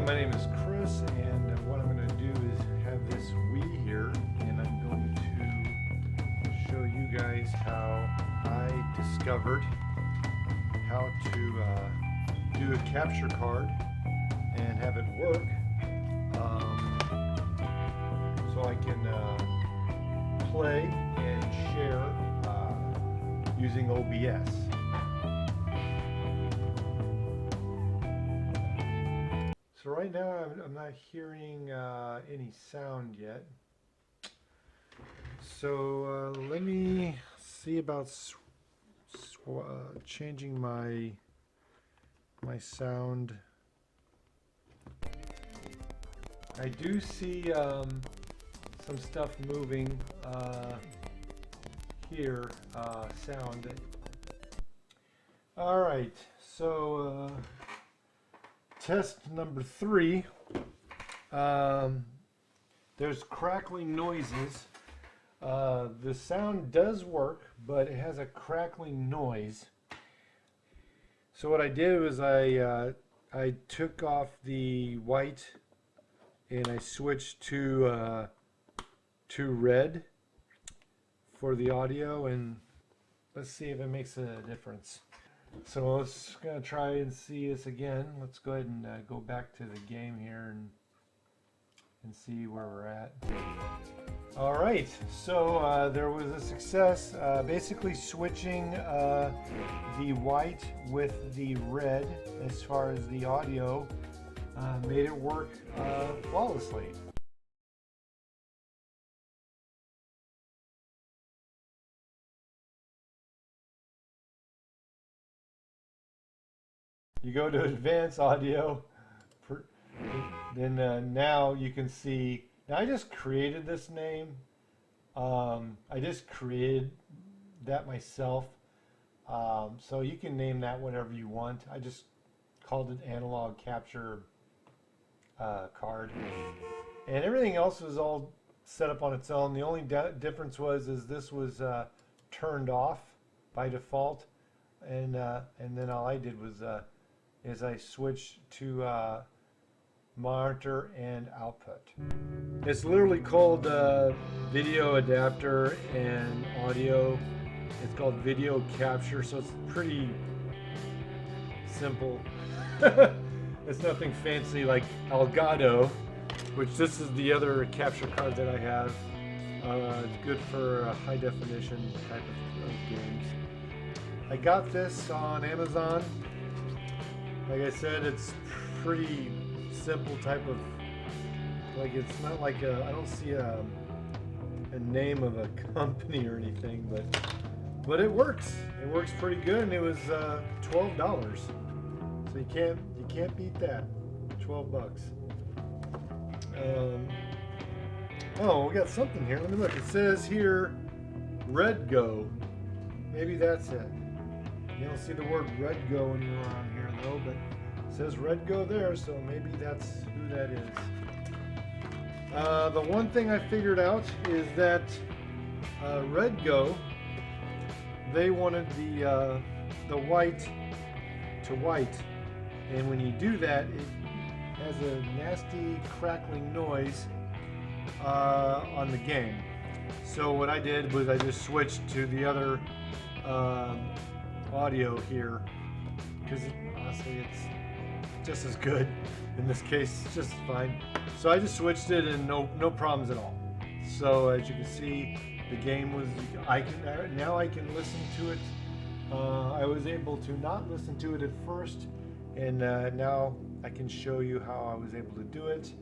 my name is Chris, and what I'm going to do is have this Wii here, and I'm going to show you guys how I discovered how to do a capture card and have it work, so I can play and share using OBS. So right now I'm not hearing any sound yet. So let me see about changing my sound. I do see some stuff moving here, sound. All right, so test number 3. There's crackling noises. The sound does work, but it has a crackling noise. So what I did was I took off the white and I switched to red for the audio, and let's see if it makes a difference. So let's gonna try and see this again. Let's go ahead and go back to the game here and see where we're at. All right, so there was a success. Basically switching the white with the red as far as the audio made it work flawlessly. You go to advanced audio, then now you can see. Now I just created this name. I just created that myself. So you can name that whatever you want. I just called it analog capture card, and everything else was all set up on its own. The only difference was this was turned off by default, and then all I did was is I switched to monitor and output. It's literally called video adapter and audio. It's called video capture, so it's pretty simple. It's nothing fancy like Elgato, which this is the other capture card that I have. It's good for high definition type of games. I got this on Amazon. Like I said, it's pretty simple type of, like, it's not like I don't see a name of a company or anything, but it works. It works pretty good, and it was $12. So you can't beat that. 12 bucks. Oh, we got something here. Let me look. It says here REDGO. Maybe that's it. You don't see the word REDGO when you're on here though, but it says REDGO there, so maybe that's who that is. The one thing I figured out is that REDGO, they wanted the white to white, and when you do that, it has a nasty crackling noise on the game. So what I did was I just switched to the other audio here, because honestly it's just as good. In this case, it's just fine. So I just switched it, and no problems at all. So as you can see, the game was, now I can listen to it. I was able to not listen to it at first, and now I can show you how I was able to do it.